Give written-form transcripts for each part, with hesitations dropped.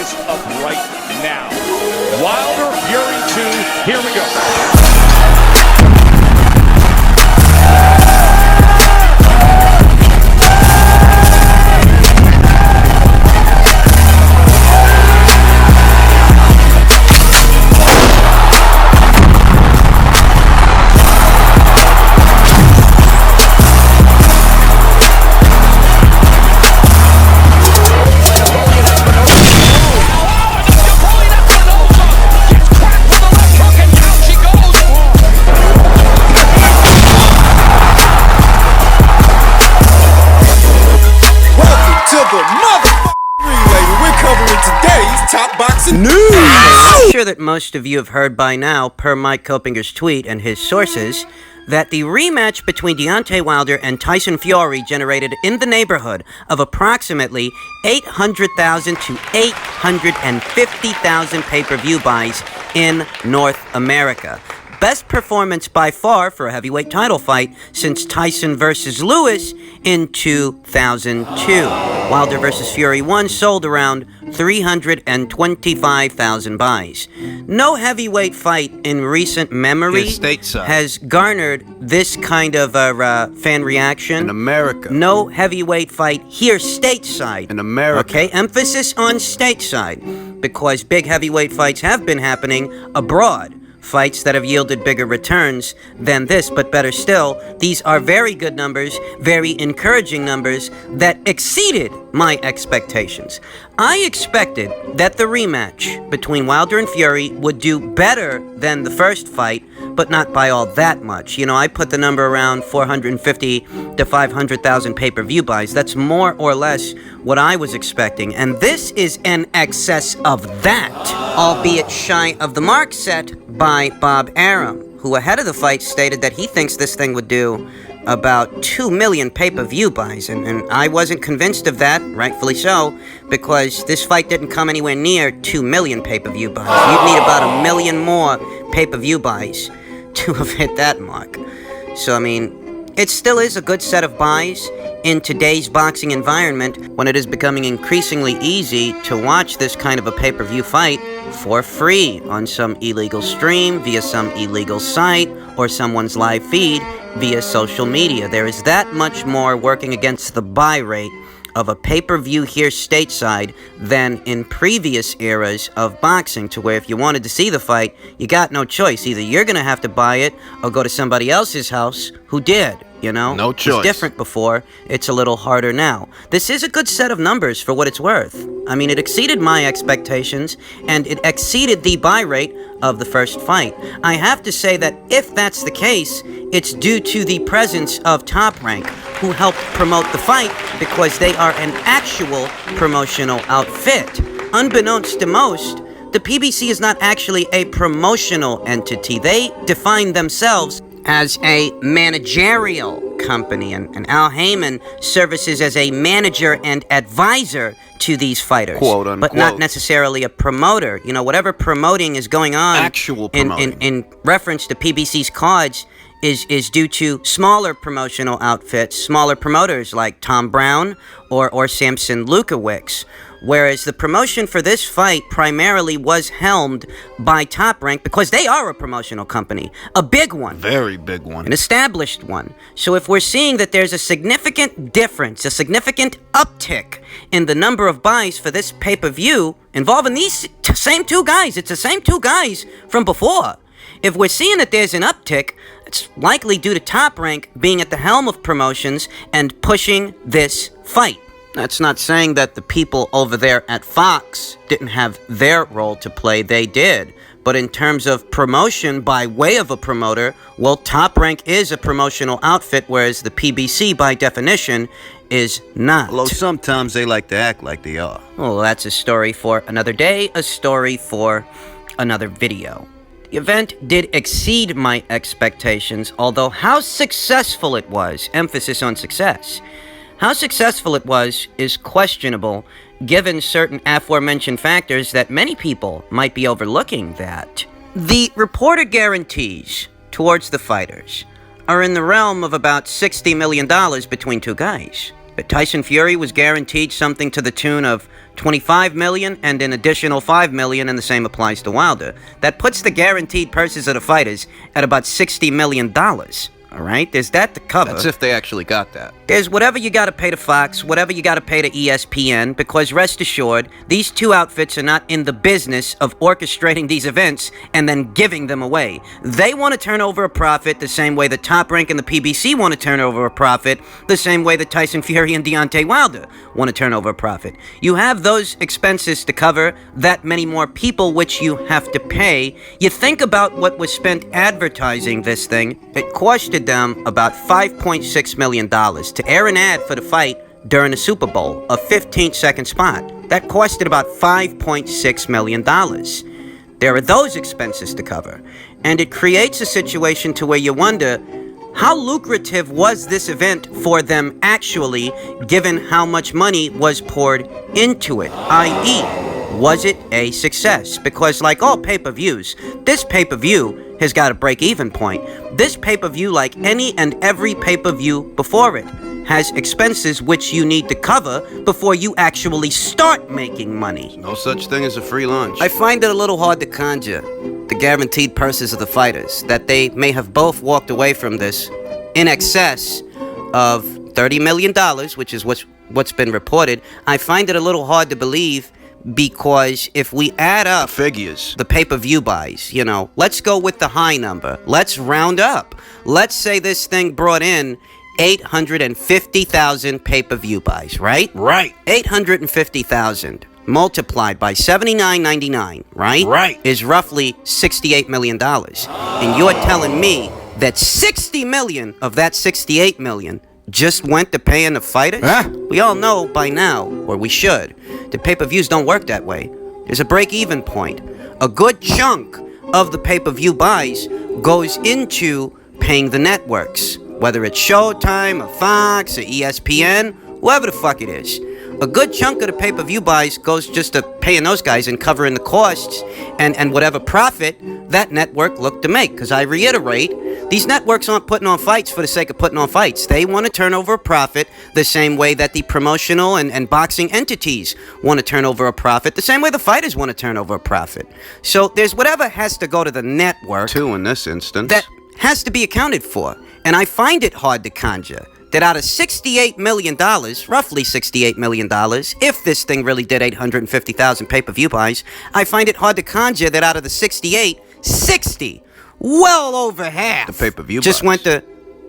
focus of right now. Wilder, Fury 2, here we go. I'm sure that most of you have heard by now, per Mike Kopinger's tweet and his sources, that the rematch between Deontay Wilder and Tyson Fury generated in the neighborhood of approximately 800,000 to 850,000 pay-per-view buys in North America. Best performance by far for a heavyweight title fight since Tyson versus Lewis in 2002. Wilder versus Fury 1 sold around 325,000 buys. No heavyweight fight in recent memory has garnered this kind of fan reaction. In America. No heavyweight fight here stateside. In America. Okay, emphasis on stateside, because big heavyweight fights have been happening abroad. Fights that have yielded bigger returns than this, but better still, these are very good numbers, very encouraging numbers that exceeded my expectations. I expected that the rematch between Wilder and Fury would do better than the first fight, but not by all that much. You know, I put the number around 450 to 500,000 pay-per-view buys. That's more or less what I was expecting, and this is in excess of that, albeit shy of the mark set by Bob Arum, who ahead of the fight stated that he thinks this thing would do about 2 million pay-per-view buys, and I wasn't convinced of that, rightfully so, because this fight didn't come anywhere near 2 million pay-per-view buys. You'd need about 1 million more pay-per-view buys to have hit that mark. So, I mean, it still is a good set of buys in today's boxing environment, when it is becoming increasingly easy to watch this kind of a pay-per-view fight for free on some illegal stream, via some illegal site, or someone's live feed via social media. There is that much more working against the buy rate of a pay-per-view here stateside than in previous eras of boxing, to where if you wanted to see the fight, you got no choice. Either you're going to have to buy it or go to somebody else's house who did. You know? No choice. It was different before. It's a little harder now. This is a good set of numbers for what it's worth. I mean, it exceeded my expectations, and it exceeded the buy rate of the first fight. I have to say that if that's the case, it's due to the presence of Top Rank, who helped promote the fight, because they are an actual promotional outfit. Unbeknownst to most, the PBC is not actually a promotional entity. They define themselves as a managerial company, and Al Heyman services as a manager and advisor to these fighters, quote unquote, but not necessarily a promoter. You know, whatever promoting is going on, actual promoting, in reference to PBC's cards, is due to smaller promotional outfits, smaller promoters like Tom Brown or Samson Lukowicz. Whereas the promotion for this fight primarily was helmed by Top Rank, because they are a promotional company. A big one. Very big one. An established one. So if we're seeing that there's a significant difference, a significant uptick in the number of buys for this pay-per-view involving these same two guys, it's the same two guys from before. If we're seeing that there's an uptick, it's likely due to Top Rank being at the helm of promotions and pushing this fight. That's not saying that the people over there at Fox didn't have their role to play. They did. But in terms of promotion by way of a promoter, well, Top Rank is a promotional outfit, whereas the PBC, by definition, is not. Although sometimes they like to act like they are. Well, that's a story for another day, a story for another video. The event did exceed my expectations, although how successful it was, emphasis on success, how successful it was is questionable, given certain aforementioned factors that many people might be overlooking. That the reported guarantees towards the fighters are in the realm of about $60 million between two guys. But Tyson Fury was guaranteed something to the tune of $25 million and an additional $5 million, and the same applies to Wilder. That puts the guaranteed purses of the fighters at about $60 million. All right, there's that to cover. That's if they actually got that. There's whatever you got to pay to Fox, whatever you got to pay to ESPN, because rest assured, these two outfits are not in the business of orchestrating these events and then giving them away. They want to turn over a profit the same way the Top Rank and the PBC want to turn over a profit, the same way that Tyson Fury and Deontay Wilder want to turn over a profit. You have those expenses to cover, that many more people which you have to pay. You think about what was spent advertising this thing. It costed them about $5.6 million to air an ad for the fight during the Super Bowl, a 15-second spot. That costed about $5.6 million. There are those expenses to cover. And it creates a situation to where you wonder, how lucrative was this event for them actually, given how much money was poured into it? I.e., was it a success? Because like all pay-per-views, this pay-per-view has got a break-even point. This pay-per-view, like any and every pay-per-view before it, has expenses which you need to cover before you actually start making money. No such thing as a free lunch. I find it a little hard to conjure the guaranteed purses of the fighters, that they may have both walked away from this in excess of $30 million, which is what's been reported. I find it a little hard to believe, because if we add up figures, the pay-per-view buys, let's go with the high number. Let's round up. Let's say this thing brought in 850,000 pay-per-view buys, right? Right. 850,000 multiplied by $79.99, right? Right. Is roughly $68 million. And you're telling me that 60 million of that 68 million just went to paying the fighters? We all know by now, or we should, that pay-per-views don't work that way. There's a break-even point. A good chunk of the pay-per-view buys goes into paying the networks, whether it's Showtime or Fox or ESPN, whoever the fuck it is. A good chunk of the pay-per-view buys goes just to paying those guys and covering the costs and whatever profit that network looked to make. Because I reiterate, these networks aren't putting on fights for the sake of putting on fights. They want to turn over a profit the same way that the promotional and boxing entities want to turn over a profit, the same way the fighters want to turn over a profit. So there's whatever has to go to the network. Two in this instance. That has to be accounted for. And I find it hard to conjure that out of $68 million, roughly $68 million, if this thing really did 850,000 pay-per-view buys, I find it hard to conjure that out of the 68, 60, well over half, the pay-per-view just buys went to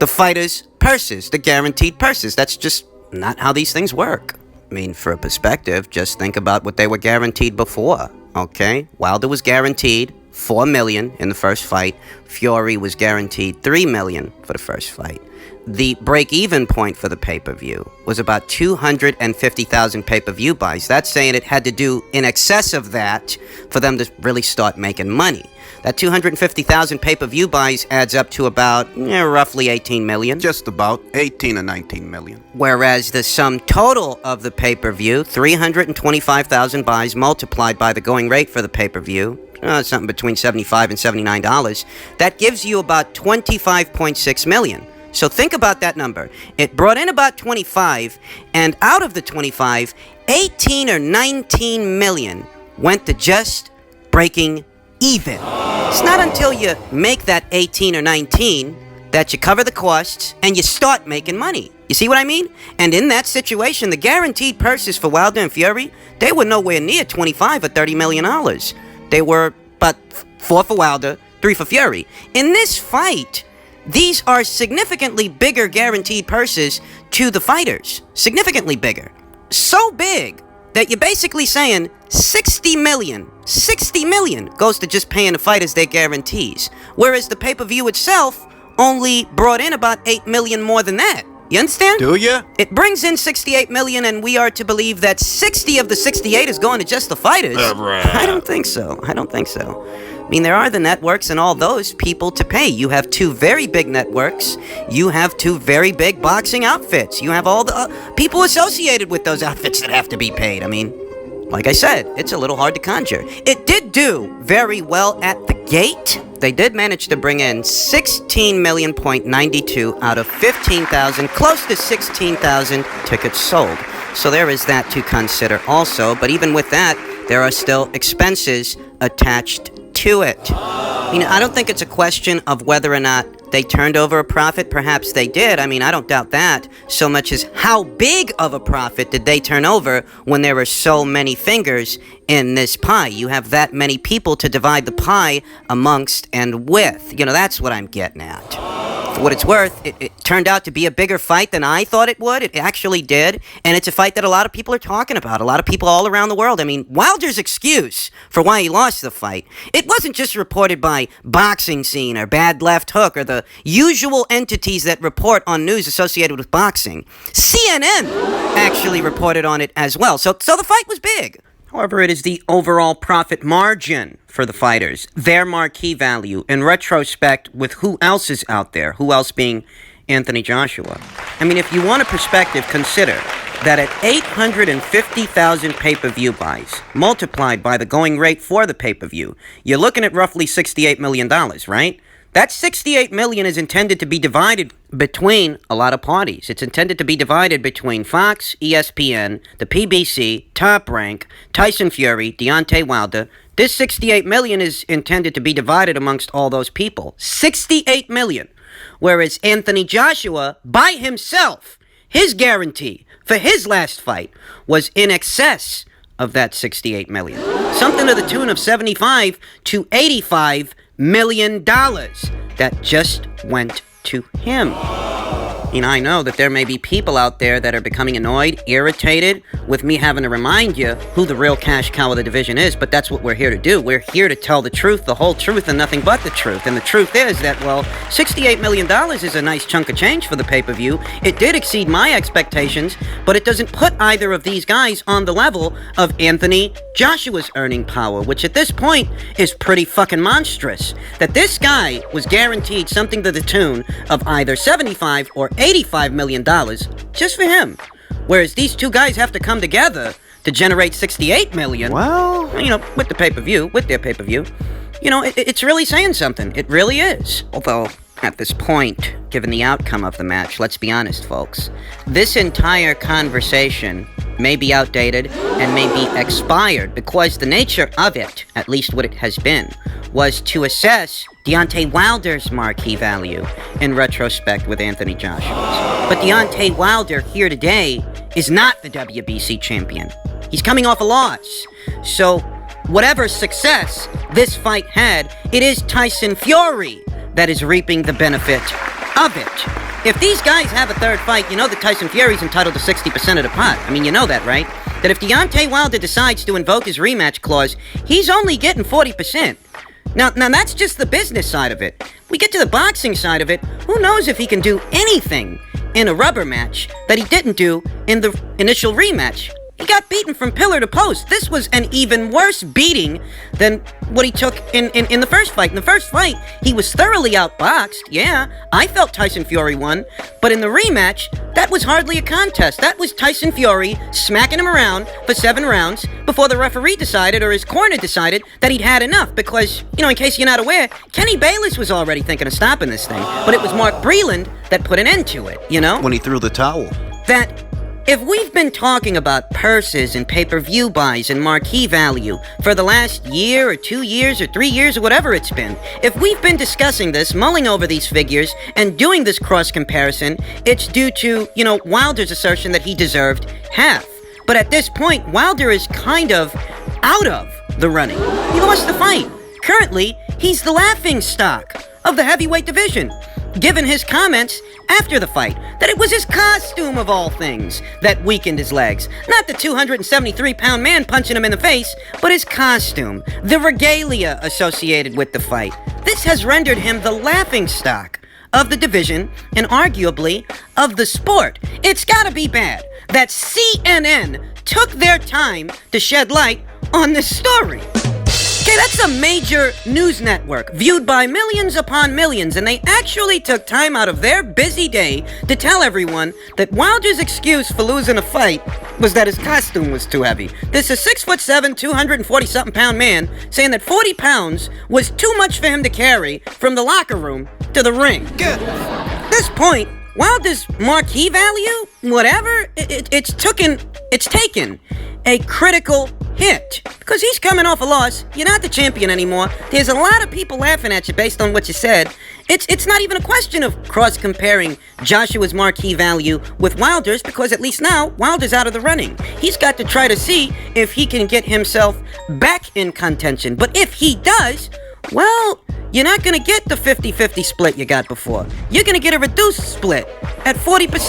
the fighters' purses, the guaranteed purses. That's just not how these things work. I mean, for a perspective, just think about what they were guaranteed before, okay? Wilder was guaranteed $4 million in the first fight. Fury was guaranteed $3 million for the first fight. The break-even point for the pay-per-view was about 250,000 pay-per-view buys. That's saying it had to do in excess of that for them to really start making money. That 250,000 pay-per-view buys adds up to about roughly 18 million. Just about 18 or 19 million. Whereas the sum total of the pay-per-view, 325,000 buys multiplied by the going rate for the pay-per-view, something between $75 and $79, that gives you about 25.6 million. So think about that number. It brought in about 25, and out of the 25, 18 or 19 million went to just breaking even. It's not until you make that 18 or 19 that you cover the costs and you start making money. You see what I mean? And in that situation, the guaranteed purses for Wilder and Fury, they were nowhere near 25 or $30 million. They were about 4 for Wilder, 3 for Fury. In this fight, these are significantly bigger guaranteed purses to the fighters. Significantly bigger. So big that you're basically saying 60 million goes to just paying the fighters their guarantees. Whereas the pay-per-view itself only brought in about 8 million more than that. You understand? Do ya? It brings in 68 million, and we are to believe that 60 of the 68 is going to just the fighters. I don't think so. I mean, there are the networks and all those people to pay. You have 2 very big networks. You have 2 very big boxing outfits. You have all the people associated with those outfits that have to be paid. I mean, like I said, it's a little hard to conjure. It did do very well at the gate. They did manage to bring in 16 million point 92 out of 15,000, close to 16,000 tickets sold. So there is that to consider also, but even with that, there are still expenses attached to it. I don't think it's a question of whether or not they turned over a profit. Perhaps they did. I don't doubt that. So much as how big of a profit did they turn over when there were so many fingers in this pie? You have that many people to divide the pie amongst and with. That's what I'm getting at. For what it's worth, it turned out to be a bigger fight than I thought it would. It actually did. And it's a fight that a lot of people are talking about. A lot of people all around the world. Wilder's excuse for why he lost the fight, it wasn't just reported by Boxing Scene or Bad Left Hook or the usual entities that report on news associated with boxing. CNN actually reported on it as well. So the fight was big. However, it is the overall profit margin for the fighters, their marquee value, in retrospect with who else is out there, who else being Anthony Joshua. If you want a perspective, consider that at 850,000 pay-per-view buys, multiplied by the going rate for the pay-per-view, you're looking at roughly $68 million, right? That $68 million is intended to be divided between a lot of parties. It's intended to be divided between Fox, ESPN, the PBC, Top Rank, Tyson Fury, Deontay Wilder. This $68 million is intended to be divided amongst all those people. $68 million. Whereas Anthony Joshua, by himself, his guarantee for his last fight was in excess of that $68 million. Something to the tune of $75 to $85 million that just went to him. I know that there may be people out there that are becoming annoyed, irritated with me having to remind you who the real cash cow of the division is, but that's what we're here to do. We're here to tell the truth, the whole truth, and nothing but the truth. And the truth is that, $68 million is a nice chunk of change for the pay-per-view. It did exceed my expectations, but it doesn't put either of these guys on the level of Anthony Joshua's earning power, which at this point is pretty fucking monstrous. That this guy was guaranteed something to the tune of either $75 or $85 million just for him. Whereas these two guys have to come together to generate $68 million. Well, with their pay-per-view. It's really saying something. It really is. Although, at this point, given the outcome of the match, let's be honest, folks, this entire conversation may be outdated and may be expired because the nature of it, at least what it has been, was to assess Deontay Wilder's marquee value in retrospect with Anthony Joshua's. But Deontay Wilder here today is not the WBC champion. He's coming off a loss. So whatever success this fight had, it is Tyson Fury that is reaping the benefit of it. If these guys have a third fight, that Tyson Fury's entitled to 60% of the pot. You know that, right? That if Deontay Wilder decides to invoke his rematch clause, he's only getting 40%. Now that's just the business side of it. We get to the boxing side of it, who knows if he can do anything in a rubber match that he didn't do in the initial rematch. He got beaten from pillar to post. This was an even worse beating than what he took in the first fight. In the first fight, he was thoroughly outboxed. Yeah, I felt Tyson Fury won. But in the rematch, that was hardly a contest. That was Tyson Fury smacking him around for 7 rounds before the referee decided, or his corner decided, that he'd had enough. Because, in case you're not aware, Kenny Bayless was already thinking of stopping this thing. But it was Mark Breland that put an end to it, When he threw the towel. That if we've been talking about purses and pay-per-view buys and marquee value for the last year or 2 years or 3 years or whatever it's been, if we've been discussing this, mulling over these figures, and doing this cross-comparison, it's due to, Wilder's assertion that he deserved half. But at this point, Wilder is kind of out of the running. He lost the fight. Currently, he's the laughingstock of the heavyweight division, given his comments after the fight that it was his costume of all things that weakened his legs. Not the 273-pound man punching him in the face, but his costume, the regalia associated with the fight. This has rendered him the laughingstock of the division and arguably of the sport. It's gotta be bad that CNN took their time to shed light on this story. Okay, that's a major news network, viewed by millions upon millions, and they actually took time out of their busy day to tell everyone that Wilder's excuse for losing a fight was that his costume was too heavy. This is 6'7", 240-something pound man saying that 40 pounds was too much for him to carry from the locker room to the ring. At this point, Wilder's marquee value, whatever, it's taken a critical hit. Because he's coming off a loss. You're not the champion anymore. There's a lot of people laughing at you based on what you said. It's not even a question of cross-comparing Joshua's marquee value with Wilder's, because at least now, Wilder's out of the running. He's got to try to see if he can get himself back in contention. But if he does, well, you're not going to get the 50-50 split you got before. You're going to get a reduced split at 40%.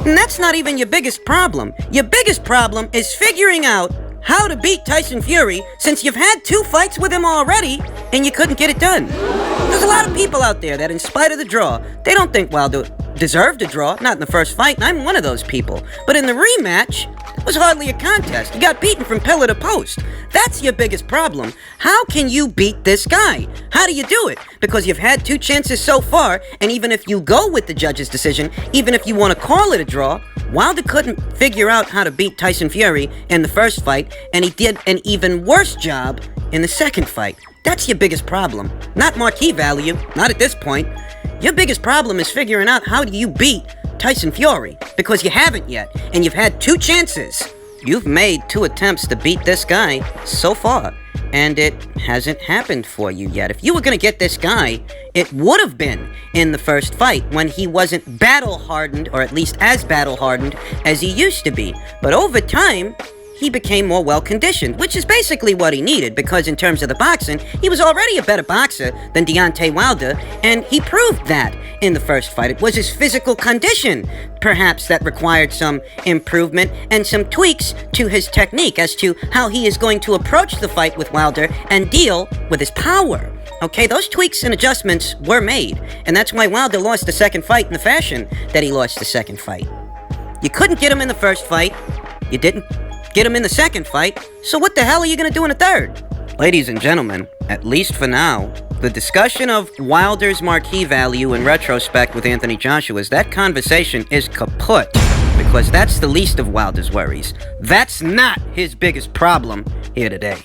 And that's not even your biggest problem. Your biggest problem is figuring out how to beat Tyson Fury, since you've had 2 fights with him already and you couldn't get it done. There's a lot of people out there that, in spite of the draw, they don't think Wilder deserved a draw, not in the first fight, and I'm one of those people. But in the rematch, it was hardly a contest. You got beaten from pillar to post. That's your biggest problem. How can you beat this guy? How do you do it? Because you've had 2 chances so far, and even if you go with the judge's decision, even if you want to call it a draw, Wilder couldn't figure out how to beat Tyson Fury in the first fight, and he did an even worse job in the second fight. That's your biggest problem. Not marquee value, not at this point. Your biggest problem is figuring out how do you beat Tyson Fury, because you haven't yet, and you've had 2 chances. You've made 2 attempts to beat this guy so far, and it hasn't happened for you yet. If you were going to get this guy, it would have been in the first fight when he wasn't battle-hardened, or at least as battle-hardened as he used to be. But over time, he became more well-conditioned, which is basically what he needed, because in terms of the boxing, he was already a better boxer than Deontay Wilder, and he proved that in the first fight. It was his physical condition, perhaps, that required some improvement and some tweaks to his technique as to how he is going to approach the fight with Wilder and deal with his power. Okay, those tweaks and adjustments were made, and that's why Wilder lost the second fight in the fashion that he lost the second fight. You couldn't get him in the first fight. You didn't get him in the second fight, so what the hell are you going to do in a third? Ladies and gentlemen, at least for now, the discussion of Wilder's marquee value in retrospect with Anthony Joshua's, that conversation is kaput, because that's the least of Wilder's worries. That's not his biggest problem here today.